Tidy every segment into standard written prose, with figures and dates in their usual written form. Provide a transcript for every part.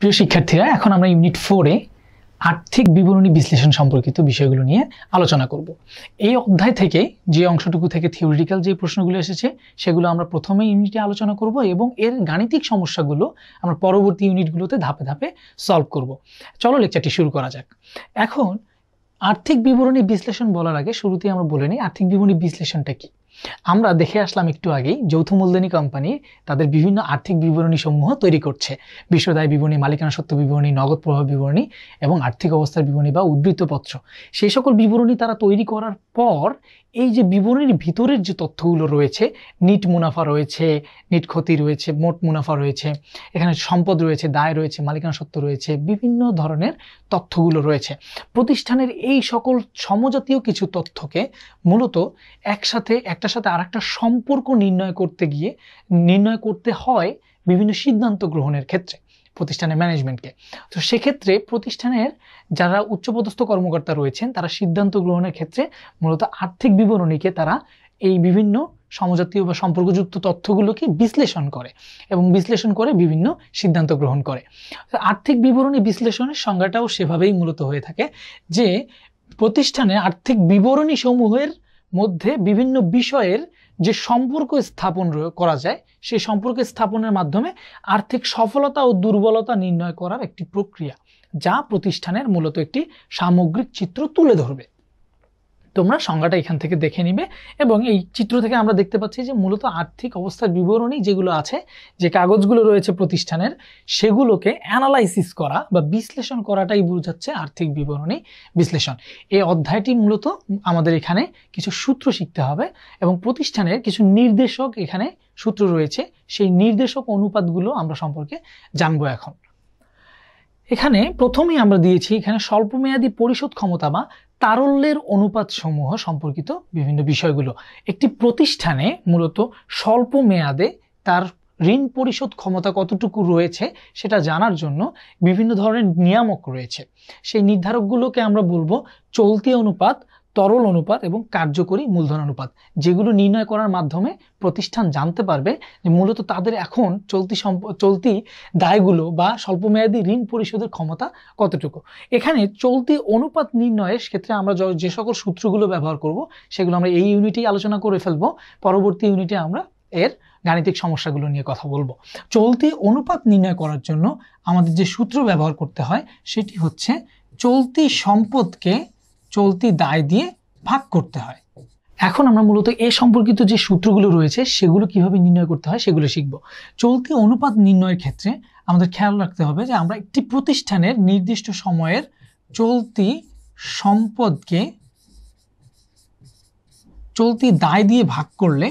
প্রিয় শিক্ষার্থীরা, এখন আমরা ইউনিট 4-এ আর্থিক বিবরণী বিশ্লেষণ সম্পর্কিত বিষয়গুলো নিয়ে আলোচনা করব। এই অধ্যায় থেকে যে অংশটুকু থেকে থিওরিটিক্যাল যে প্রশ্নগুলো এসেছে সেগুলো আমরা প্রথমে ইউনিটে আলোচনা করব এবং এর গাণিতিক সমস্যাগুলো আমরা পরবর্তী ইউনিটগুলোতে ধাপে ধাপে সলভ করব। চলো লেকচারটি শুরু করা যাক। এখন আর্থিক বিবরণী বিশ্লেষণ বলার আগে শুরুতেই আমরা বলে নিই আর্থিক বিবরণী বিশ্লেষণটা কি। আমরা দেখে আসলাম একটু আগেই যৌথ মূলধনী কোম্পানি তাদের বিভিন্ন আর্থিক বিবরণী সমূহ তৈরি করছে। বিশ্বদায় বিবরণী, মালিকানা সত্ত্ব বিবরণী, নগদ প্রবাহ বিবরণী এবং আর্থিক অবস্থার বিবরণী বা উদ্ধৃতপত্র। সেই সকল বিবরণী তারা তৈরি করার পর এই যে বিবরণীর ভিতরের যে তথ্যগুলো রয়েছে, নিট মুনাফা রয়েছে, নিট ক্ষতি রয়েছে, মোট মুনাফা রয়েছে, এখানে সম্পদ রয়েছে, দায় রয়েছে, মালিকানা সত্ত্ব রয়েছে, বিভিন্ন ধরনের তথ্যগুলো রয়েছে। প্রতিষ্ঠানের এই সকল সমজাতীয় কিছু তথ্যকে মূলত একটার সাথে আরেকটা সম্পর্ক নির্ণয় করতে হয় বিভিন্ন সিদ্ধান্ত গ্রহণের ক্ষেত্রে প্রতিষ্ঠানের ম্যানেজমেন্টকে। তো সেক্ষেত্রে প্রতিষ্ঠানের যারা উচ্চপদস্থ কর্মকর্তা রয়েছেন তারা সিদ্ধান্ত গ্রহণের ক্ষেত্রে মূলত আর্থিক বিবরণীকে তারা এই বিভিন্ন সমজাতীয় বা সম্পর্কযুক্ত তথ্যগুলোকে বিশ্লেষণ করে এবং বিশ্লেষণ করে বিভিন্ন সিদ্ধান্ত গ্রহণ করে। আর্থিক বিবরণী বিশ্লেষণের সংজ্ঞাটাও সেভাবেই মূলত হয়ে থাকে যে প্রতিষ্ঠানে আর্থিক বিবরণী সমূহের মধ্যে বিভিন্ন বিষয়ের যে সম্পর্ক স্থাপন করা যায় সেই সম্পর্ক স্থাপনের মাধ্যমে আর্থিক সফলতা ও দুর্বলতা নির্ণয় করার একটি প্রক্রিয়া, যা প্রতিষ্ঠানের মূলত একটি সামগ্রিক চিত্র তুলে ধরবে। তোমরা সংজ্ঞাটা এখান থেকে দেখে নিবে এবং এই চিত্র থেকে আমরা দেখতে পাচ্ছি যে মূলত আর্থিক অবস্থার বিবরণী যেগুলো আছে, যে কাগজগুলো রয়েছে প্রতিষ্ঠানের, সেগুলোকে অ্যানালাইসিস করা বা বিশ্লেষণ করাটাই বোঝাচ্ছে আর্থিক বিবরণী বিশ্লেষণ। এই অধ্যায়টি মূলত আমাদের এখানে কিছু সূত্র শিখতে হবে এবং প্রতিষ্ঠানের কিছু নির্দেশক এখানে সূত্র রয়েছে, সেই নির্দেশক অনুপাতগুলো আমরা সম্পর্কে জানবো। এখন এখানে প্রথমেই আমরা দিয়েছি এখানে স্বল্পমেয়াদী পরিশোধ ক্ষমতা বা তারল্যের অনুপাত সমূহ সম্পর্কিত বিভিন্ন বিষয়গুলো। একটি প্রতিষ্ঠানে মূলত স্বল্প মেয়াদে তার ঋণ পরিশোধ ক্ষমতা কতটুকু রয়েছে সেটা জানার জন্য বিভিন্ন ধরনের নিয়ামক রয়েছে। সেই নির্ধারকগুলোকে আমরা বলবো চলতি অনুপাত, তরল অনুপাত এবং কার্যকরী মূলধন অনুপাত, যেগুলো নির্ণয় করার মাধ্যমে প্রতিষ্ঠান জানতে পারবে যে মূলত তাদের এখন চলতি দায়গুলো বা স্বল্পমেয়াদী ঋণ পরিশোধের ক্ষমতা কতটুকু। এখানে চলতি অনুপাত নির্ণয়ের ক্ষেত্রে আমরা যে সকল সূত্রগুলো ব্যবহার করব সেগুলো আমরা এই ইউনিটেই আলোচনা করে ফেলবো। পরবর্তী ইউনিটে আমরা এর গাণিতিক সমস্যাগুলো নিয়ে কথা বলবো। চলতি অনুপাত নির্ণয় করার জন্য আমাদের যে সূত্র ব্যবহার করতে হয় সেটি হচ্ছে চলতি সম্পদকে চলতি দায় দিয়ে ভাগ করতে হয়। এখন আমরা মূলত এ সম্পর্কিত যে সূত্রগুলো রয়েছে সেগুলো কিভাবে নির্ণয় করতে হয় সেগুলো শিখব। চলতি অনুপাত নির্ণয়ের ক্ষেত্রে আমাদের খেয়াল রাখতে হবে যে আমরা একটি প্রতিষ্ঠানের নির্দিষ্ট সময়ের চলতি সম্পদকে চলতি দায় দিয়ে ভাগ করলে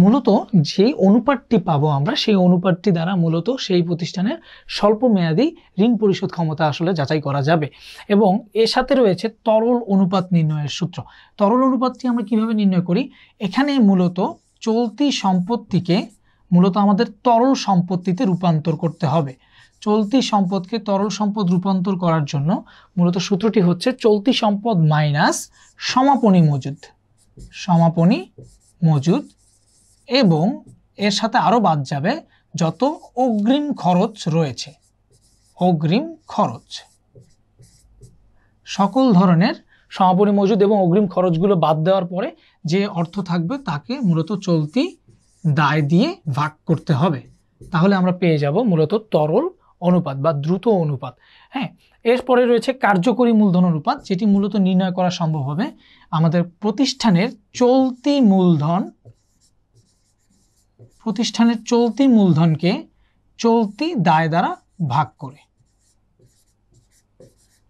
মূলত যে অনুপাতটি পাবো আমরা সেই অনুপাতটি দ্বারা মূলত সেই প্রতিষ্ঠানের স্বল্প মেয়াদী ঋণ পরিশোধ ক্ষমতা আসলে যাচাই করা যাবে। এবং এর সাথে রয়েছে তরল অনুপাত নির্ণয়ের সূত্র। তরল অনুপাতটি আমরা কিভাবে নির্ণয় করি? এখানে মূলত চলতি সম্পত্তিকে মূলত আমাদের তরল সম্পত্তিতে রূপান্তর করতে হবে। চলতি সম্পদকে তরল সম্পদ রূপান্তর করার জন্য মূলত সূত্রটি হচ্ছে চলতি সম্পদ মাইনাস সমাপনী মজুদ এবং এর সাথে আরো বাদ যাবে যত অগ্রিম খরচ রয়েছে। সকল ধরনের সমাপনী মজুদ এবং অগ্রিম খরচগুলো বাদ দেওয়ার পরে যে অর্থ থাকবে তাকে মূলত চলতি দায় দিয়ে ভাগ করতে হবে। তাহলে আমরা পেয়ে যাব মূলত তরল অনুপাত বা দ্রুত অনুপাত। হ্যাঁ, এরপরে রয়েছে কার্যকরী মূলধন অনুপাত, যেটি মূলত নির্ণয় করা সম্ভব হবে আমাদের প্রতিষ্ঠানের চলতি মূলধনকে চলতি দায় দ্বারা ভাগ করে।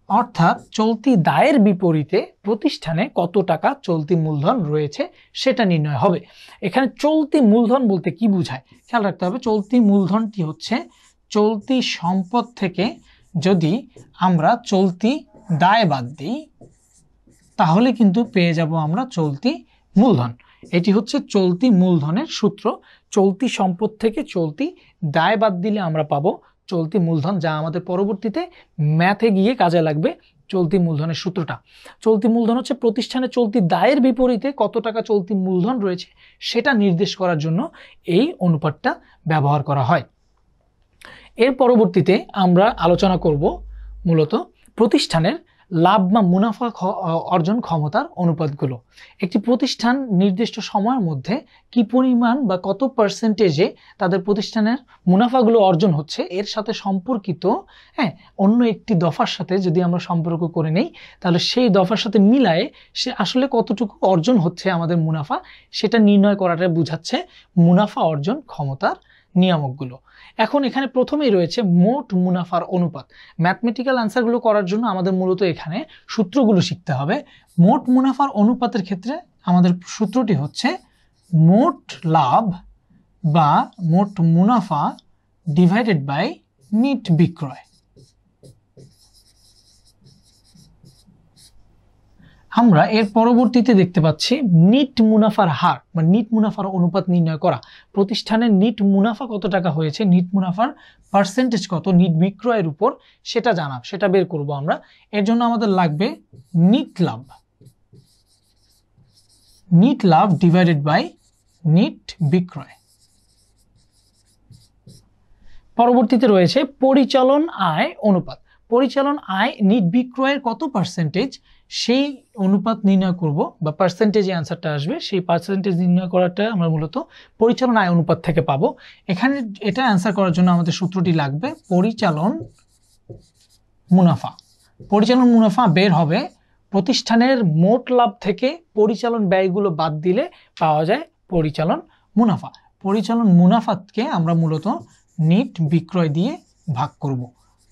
অর্থাৎ চলতি দায়ের বিপরীতে প্রতিষ্ঠানে কত টাকা চলতি মূলধন রয়েছে সেটা নির্ণয় হবে। এখানে চলতি মূলধন বলতে কি বোঝায় খেয়াল রাখতে হবে। চলতি মূলধনটি হচ্ছে চলতি সম্পদ থেকে যদি আমরা চলতি দায় বাদ দিই তাহলে কিন্তু পেয়ে যাব আমরা চলতি মূলধন। এটি হচ্ছে চলতি মূলধনের সূত্র। চলতি সম্পদ থেকে চলতি দায় বাদ দিলে আমরা পাবো চলতি মূলধন, যা আমাদের পরবর্তীতে ম্যাথে গিয়ে কাজে লাগবে চলতি মূলধনের সূত্রটা। চলতি মূলধন হচ্ছে প্রতিষ্ঠানের চলতি দায়ের বিপরীতে কত টাকা চলতি মূলধন রয়েছে সেটা নির্দেশ করার জন্য এই অনুপাতটা ব্যবহার করা হয়। এর পরবর্তীতে আমরা আলোচনা করব মূলত প্রতিষ্ঠানের লাভ বা মুনাফা অর্জন ক্ষমতার অনুপাতগুলো। একটি প্রতিষ্ঠান নির্দিষ্ট সময়ের মধ্যে কি পরিমাণ বা কত পার্সেন্টেজে তাদের প্রতিষ্ঠানের মুনাফাগুলো অর্জন হচ্ছে এর সাথে সম্পর্কিত অন্য একটি দফার সাথে যদি আমরা সম্পর্ক করে নেই, তাহলে সেই দফার সাথে মিলায়ে সে আসলে কতটুকু অর্জন হচ্ছে আমাদের মুনাফা সেটা নির্ণয় করাটা বোঝাচ্ছে মুনাফা অর্জন ক্ষমতার নিয়ামকগুলো। এখন এখানে প্রথমেই রয়েছে মোট মুনাফার অনুপাত। ম্যাথমেটিক্যাল অ্যান্সারগুলো করার জন্য আমাদের মূলত এখানে সূত্রগুলো শিখতে হবে। মোট মুনাফার অনুপাতের ক্ষেত্রে আমাদের সূত্রটি হচ্ছে মোট লাভ বা মোট মুনাফা ডিভাইডেড বাই নিট বিক্রয়। আমরা এর পরবর্তীতে দেখতে পাচ্ছি নিট মুনাফার হার বা নিট মুনাফার অনুপাত নির্ণয় করা। প্রতিষ্ঠানের নিট মুনাফা কত টাকা হয়েছে, নিট মুনাফার পার্সেন্টেজ কত নিট বিক্রয়ের উপর সেটা জানা, সেটা বের করব আমরা। এর জন্য আমাদের লাগবে নিট লাভ, নিট লাভ ডিভাইডেড বাই নিট বিক্রয়। পরবর্তীতে রয়েছে পরিচালন আয় অনুপাত। পরিচালন আয় নিট বিক্রয়ের কত পার্সেন্টেজ সেই অনুপাত নির্ণয় করব বা পার্সেন্টেজে অ্যান্সারটা আসবে, সেই পার্সেন্টেজ নির্ণয় করাটা আমরা মূলত পরিচালন আয় অনুপাত থেকে পাবো। এখানে এটা অ্যান্সার করার জন্য আমাদের সূত্রটি লাগবে পরিচালন মুনাফা। পরিচালন মুনাফা বের হবে প্রতিষ্ঠানের মোট লাভ থেকে পরিচালন ব্যয়গুলো বাদ দিলে পাওয়া যায় পরিচালন মুনাফা। পরিচালন মুনাফাকে আমরা মূলত নিট বিক্রয় দিয়ে ভাগ করব,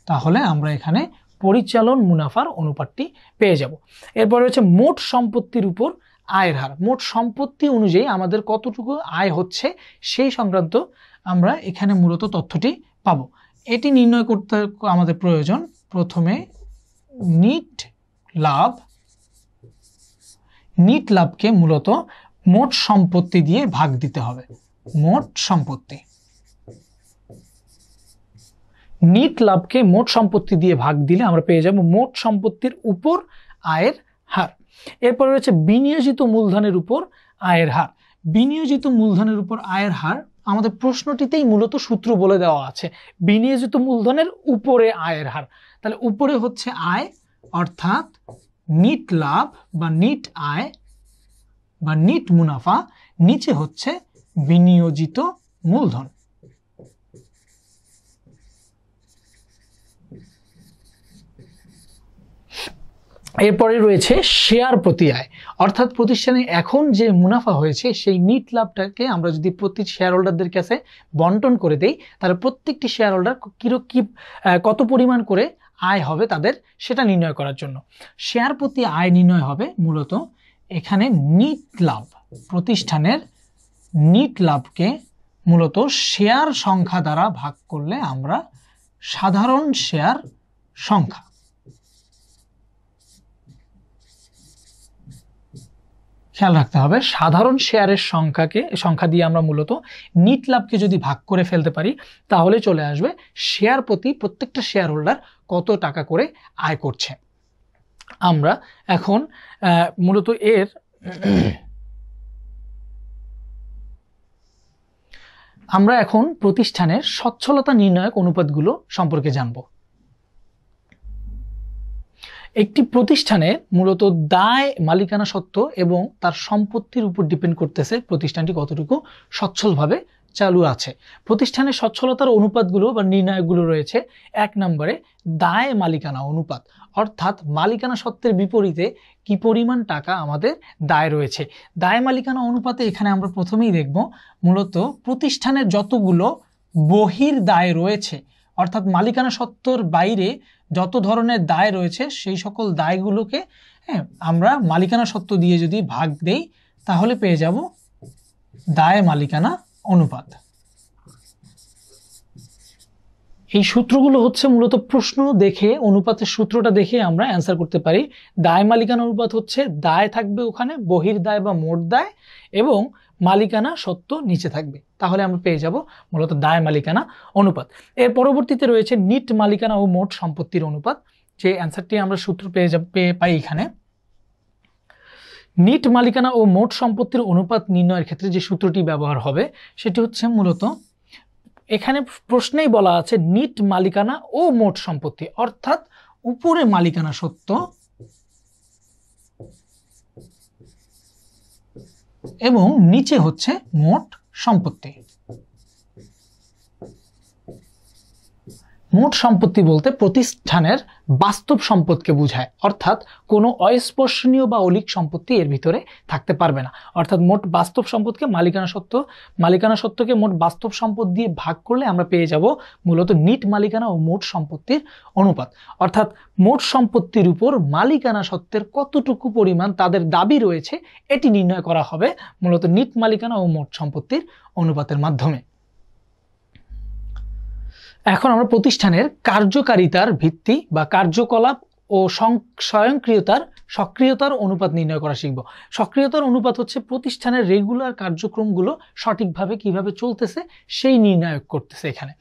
তাহলে আমরা এখানে পরিচালন মুনাফার অনুপাতটি পেয়ে যাব। এরপর হচ্ছে মোট সম্পত্তির উপর আয়ের হার। মোট সম্পত্তি অনুযায়ী আমাদের কতটুকু আয় হচ্ছে সেই সংক্রান্ত আমরা এখানে মূলত তথ্যটি পাব। এটি নির্ণয় করতে আমাদের প্রয়োজন প্রথমে নিট লাভ, নিট লাভকে মূলত মোট সম্পত্তি দিয়ে ভাগ দিতে হবে। মোট সম্পত্তি, নিট লাভকে মোট সম্পত্তি দিয়ে ভাগ দিলে আমরা পেয়ে যাব মোট সম্পত্তির উপর আয়ের হার। এরপর রয়েছে বিনিয়োজিত মূলধনের উপর আয়ের হার। বিনিয়োজিত মূলধনের উপর আয়ের হার আমাদের প্রশ্নটিতেই মূলত সূত্র বলে দেওয়া আছে, বিনিয়োজিত মূলধনের উপরে আয়ের হার। তাহলে উপরে হচ্ছে আয় অর্থাৎ নিট লাভ বা নিট আয় বা নিট মুনাফা, নিচে হচ্ছে বিনিয়োজিত মূলধন। এরপরে রয়েছে শেয়ার প্রতি আয়, অর্থাৎ প্রতিষ্ঠানে এখন যে মুনাফা হয়েছে সেই নিট লাভটাকে আমরা যদি প্রতি শেয়ার হোল্ডারদের কাছে বন্টন করে দেই, তাহলে প্রত্যেকটি শেয়ার হোল্ডার কত পরিমাণ করে আয় হবে তাদের সেটা নির্ণয় করার জন্য শেয়ার প্রতি আয় নির্ণয় হবে মূলত এখানে নিট লাভ। প্রতিষ্ঠানের নিট লাভকে মূলত শেয়ার সংখ্যা দ্বারা ভাগ করলে আমরা সাধারণ শেয়ার সংখ্যা, খেয়াল রাখতে হবে সাধারণ শেয়ারের সংখ্যা দিয়ে আমরা মূলত নিট লাভকে যদি ভাগ করে ফেলতে পারি তাহলে চলে আসবে শেয়ার প্রতি প্রত্যেকটা শেয়ার হোল্ডার কত টাকা করে আয় করছে। আমরা এখন মূলত আমরা এখন প্রতিষ্ঠানের সচ্ছলতা নির্ণায়ক অনুপাতগুলো সম্পর্কে জানব। একটি প্রতিষ্ঠানের মূলত দায়, মালিকানা সত্ত্ব এবং তার সম্পত্তির উপর ডিপেন্ড করতেছে প্রতিষ্ঠানটি কতটুকু সচ্ছলভাবে চালু আছে। প্রতিষ্ঠানের সচ্ছলতার অনুপাতগুলো বা নির্ণায়কগুলো রয়েছে 1 নম্বরে দায় মালিকানা অনুপাত, অর্থাৎ মালিকানা সত্ত্বের বিপরীতে কি পরিমাণ টাকা আমাদের দায় রয়েছে। দায় মালিকানা অনুপাতে এখানে আমরা প্রথমেই দেখব মূলত প্রতিষ্ঠানের যতগুলো বহির দায় রয়েছে, অর্থাৎ মালিকানা সত্ত্বর বাইরে যত ধরনের দায় রয়েছে সেই সকল দায়গুলোকে আমরা মালিকানা সত্ত্ব দিয়ে যদি ভাগ দেই তাহলে পেয়ে যাব দায় মালিকানা অনুপাত। এই সূত্রগুলো হচ্ছে মূলত প্রশ্ন দেখে অনুপাতের সূত্রটা দেখে আমরা অ্যান্সার করতে পারি। দায় মালিকানা অনুপাত হচ্ছে দায় থাকবে ওখানে বহির দায় বা মোট দায় এবং মালিকানা সত্ত্ব নিচে থাকবে, তাহলে আমরা পেয়ে যাব মূলত দায় মালিকানা অনুপাত। এর পরবর্তীতে রয়েছে নিট মালিকানা ও মোট সম্পত্তির অনুপাত। যে অ্যান্সারটি আমরা সূত্র পেয়ে পাই এখানে, নিট মালিকানা ও মোট সম্পত্তির অনুপাত নির্ণয়ের ক্ষেত্রে যে সূত্রটি ব্যবহার হবে সেটি হচ্ছে মূলত, এখানে প্রশ্নেই বলা আছে নিট মালিকানা ও মোট সম্পত্তি, অর্থাৎ উপরে মালিকানা সত্ত্ব এবং নিচে হচ্ছে মোট সম্পত্তি। মোট সম্পত্তি বলতে প্রতিষ্ঠানের বাস্তব সম্পদকে বোঝায়, অর্থাৎ কোনো অস্পর্শনীয় বা অলিক সম্পত্তি এর ভিতরে থাকতে পারবে না। অর্থাৎ মোট বাস্তব সম্পদকে মালিকানা সত্ত্বকে মোট বাস্তব সম্পদ দিয়ে ভাগ করলে আমরা পেয়ে যাব মূলত নিট মালিকানা ও মোট সম্পত্তির অনুপাত। অর্থাৎ মোট সম্পত্তির উপর মালিকানা সত্ত্বের কতটুকু পরিমাণ তাদের দাবি রয়েছে এটি নির্ণয় করা হবে মূলত নিট মালিকানা ও মোট সম্পত্তির অনুপাতের মাধ্যমে। এখন আমরা প্রতিষ্ঠানের কার্যকারিতার ভিত্তি বা কার্যকলাপ ও সক্রিয়তার অনুপাত নির্ণয় করা শিখব। সক্রিয়তার অনুপাত হচ্ছে প্রতিষ্ঠানের রেগুলার কার্যক্রমগুলো সঠিকভাবে কিভাবে চলতেছে সেই নির্ণায়ক করতেছে। এখানে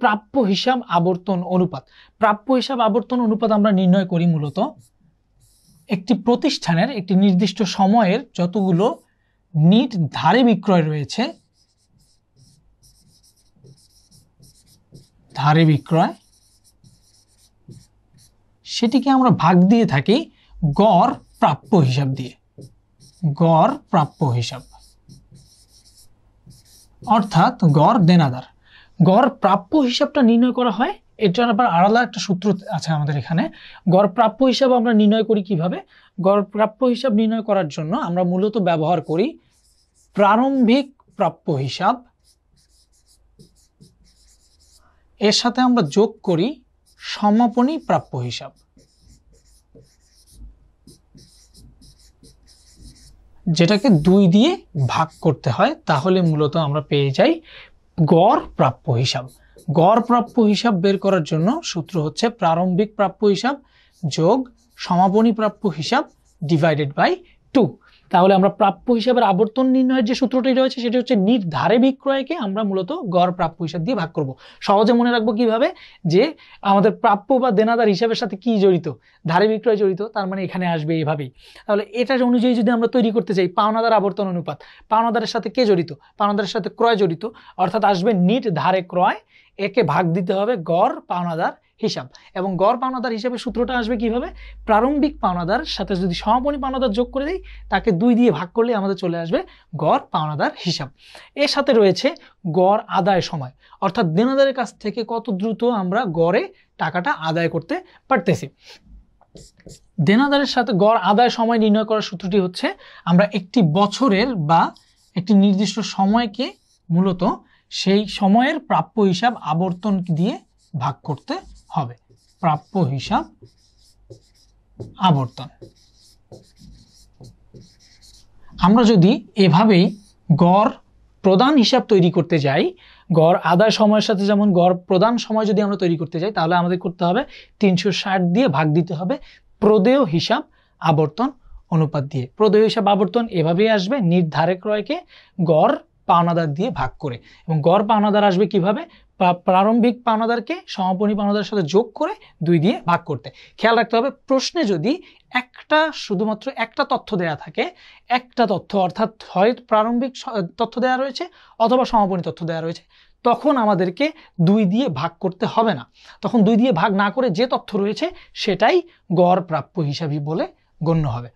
প্রাপ্য হিসাব আবর্তন অনুপাত। প্রাপ্য হিসাব আবর্তন অনুপাত আমরা নির্ণয় করি মূলত একটি প্রতিষ্ঠানের একটি নির্দিষ্ট সময়ের যতগুলো নিট ধারে বিক্রয় রয়েছে, ধারে বিক্রয়, সেটিকে আমরা ভাগ দিয়ে থাকি গড় প্রাপ্য হিসাব দিয়ে। গড় প্রাপ্য হিসাব অর্থাৎ গড় দেনাদার। গড় প্রাপ্য হিসাবটা নির্ণয় করা হয়, এটার আবার আলাদা একটা সূত্র আছে আমাদের এখানে। গড় প্রাপ্য হিসাব আমরা নির্ণয় করি কিভাবে? গড় প্রাপ্য হিসাব নির্ণয় করার জন্য আমরা মূলত ব্যবহার করি প্রারম্ভিক প্রাপ্য হিসাব, এর সাথে আমরা যোগ করি সমাপনী প্রাপ্য হিসাব, যেটাকে 2 দিয়ে ভাগ করতে হয়, তাহলে মূলত আমরা পেয়ে যাই গড় প্রাপ্য হিসাব। গড় প্রাপ্য হিসাব বের করার জন্য সূত্র হচ্ছে প্রারম্ভিক প্রাপ্য হিসাব যোগ সমাপনী প্রাপ্য হিসাব ডিভাইডেড বাই 2। তাহলে আমরা প্রাপ্য হিসাবের আবর্তন নির্ণয়ের যে সূত্রটি রয়েছে সেটি হচ্ছে নিট ধারে বিক্রয়কে আমরা মূলত গড় প্রাপ্য হিসাব দিয়ে ভাগ করব। সহজে মনে রাখবো কিভাবে, যে আমাদের প্রাপ্য বা দেনাদার হিসাবের সাথে কি জড়িত, ধারে বিক্রয় জড়িত, তার মানে এখানে আসবে এভাবেই। তাহলে এটার অনুযায়ী যদি আমরা তৈরি করতে চাই পাওনাদার আবর্তন অনুপাত, পাওনাদারের সাথে কে জড়িত? পাওনাদারের সাথে ক্রয় জড়িত, অর্থাৎ আসবে নিট ধারে ক্রয়, একে ভাগ দিতে হবে গড় পাওনাদার হিসাব, এবং গড় পাওনাদার হিসাবে সূত্রটা আসবে কিভাবে? প্রারম্ভিক পাওনাদার সাথে যদি সমাপনী পাওনাদার যোগ করে দেই, তাকে 2 দিয়ে ভাগ করলে আমাদের চলে আসবে গড় পাওনাদার হিসাব। এর সাথে রয়েছে গড় আদায় সময়, অর্থাৎ দেনাদারের কাছ থেকে কত দ্রুত আমরা গড়ে টাকাটা আদায় করতে পারতেছি। দেনাদারের সাথে গড় আদায় সময় নির্ণয় করার সূত্রটি হচ্ছে আমরা একটি বছরের বা একটি নির্দিষ্ট সময়কে মূলত সেই সময়ের প্রাপ্য হিসাব আবর্তন দিয়ে ভাগ করতে হবে। প্রাপ্য হিসাব আবর্তন। আমরা যদি এভাবেই গড় প্রদান হিসাব তৈরি করতে যাই, গড় আদায় সময়ের সাথে যেমন গড় প্রদান সময় যদি আমরা তৈরি করতে যাই, তাহলে আমাদের করতে হবে 360 দিয়ে ভাগ দিতে হবে প্রদেয় হিসাব আবর্তন অনুপাত দিয়ে। প্রদেয় হিসাব আবর্তন এভাবেই আসবে নিট ধারে ক্রয়কে গড় পাওনাদার দিয়ে ভাগ করে, এবং গড় পাওনাদার আসবে কিভাবে? প্রারম্ভিক পাওনাদারকে সমাপনী পাওনাদারের সাথে যোগ করে 2 দিয়ে ভাগ করতে। খেয়াল রাখতে হবে প্রশ্নে যদি শুধুমাত্র একটা তথ্য দেয়া থাকে, একটা তথ্য অর্থাৎ হয় প্রারম্ভিক তথ্য দেয়া রয়েছে অথবা সমাপনী তথ্য দেয়া রয়েছে, তখন আমাদেরকে 2 দিয়ে ভাগ করতে হবে না। তখন 2 দিয়ে ভাগ না করে যে তথ্য রয়েছে সেটাই গড় প্রাপ্য হিসাবই বলে গণ্য হবে।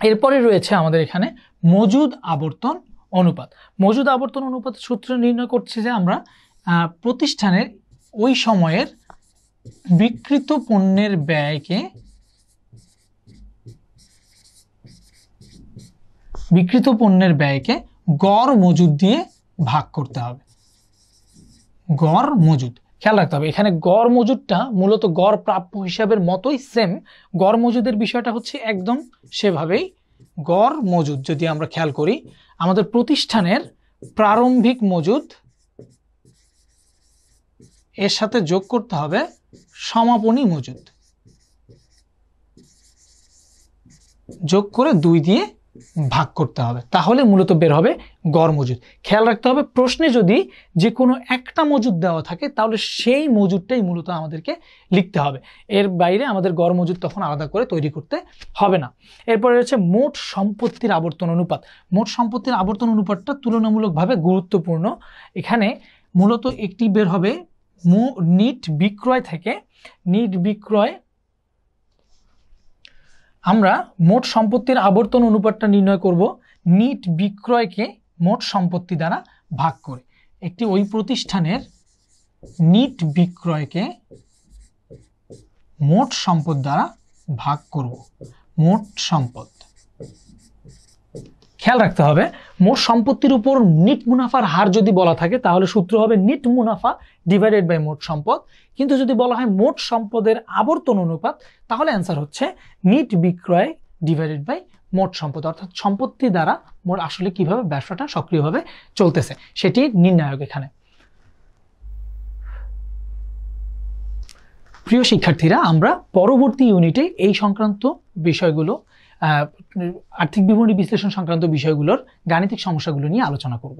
এরপরে রয়েছে আমাদের এখানে মজুদ আবর্তন অনুপাত। মজুদ আবর্তন অনুপাত সূত্র নির্ণয় করছে যে আমরা প্রতিষ্ঠানের ওই সময়ের বিক্রিত পণ্যের ব্যয়কে গড় মজুদ দিয়ে ভাগ করতে হবে। গড় মজুদ, খেয়াল রাখতে হবে এখানে গড় মজুদটা মূলত গড় প্রাপ্য হিসাবের মতোই সেম। গড় মজুদের বিষয়টা হচ্ছে একদম সেভাবেই। গড় মজুদ যদি আমরা খেয়াল করি, আমাদের প্রতিষ্ঠানের প্রারম্ভিক মজুদ এর সাথে যোগ করতে হবে সমাপনী মজুদ, যোগ করে 2 দিয়ে ভাগ করতে হবে, তাহলে মূলত বের হবে গড় মজুদ। খেয়াল রাখতে হবে প্রশ্নে যদি যে কোনো একটা মজুদ দেওয়া থাকে তাহলে সেই মজুদটাই মূলত আমাদেরকে লিখতে হবে, এর বাইরে আমাদের গড় মজুদ তখন আলাদা করে তৈরি করতে হবে না। এরপরে রয়েছে মোট সম্পত্তির আবর্তন অনুপাত। মোট সম্পত্তির আবর্তন অনুপাতটা তুলনামূলকভাবে গুরুত্বপূর্ণ। এখানে মূলত একটি বের হবে নিট বিক্রয় থেকে, নিট বিক্রয় আমরা মোট সম্পত্তির আবর্তন অনুপাতটা নির্ণয় করব নিট বিক্রয়কে মোট সম্পত্তি দ্বারা ভাগ করে। একটি ওই প্রতিষ্ঠানের নিট বিক্রয়কে মোট সম্পদ দ্বারা ভাগ করব, মোট সম্পদ। খেয়াল রাখতে হবে মোট সম্পত্তির উপর নিট মুনাফার হার যদি বলা থাকে তাহলে সূত্র হবে নিট মুনাফা ডিভাইডেড বাই মোট সম্পদ, কিন্তু যদি বলা হয় মোট সম্পদের আবর্তন অনুপাত তাহলে অ্যান্সার হচ্ছে নিট বিক্রয় ডিভাইডেড বাই মোট সম্পদ, অর্থাৎ সম্পত্তি দ্বারা মোট আসলে কিভাবে ব্যবসাটা সক্রিয়ভাবে চলতেছে সেটি নির্ণায়ক এখানে। প্রিয় শিক্ষার্থীরা, আমরা পরবর্তী ইউনিটে এই সংক্রান্ত বিষয়গুলো আর্থিক বিবরণী বিশ্লেষণ সংক্রান্ত বিষয়গুলোর গাণিতিক সমস্যাগুলো নিয়ে আলোচনা করব।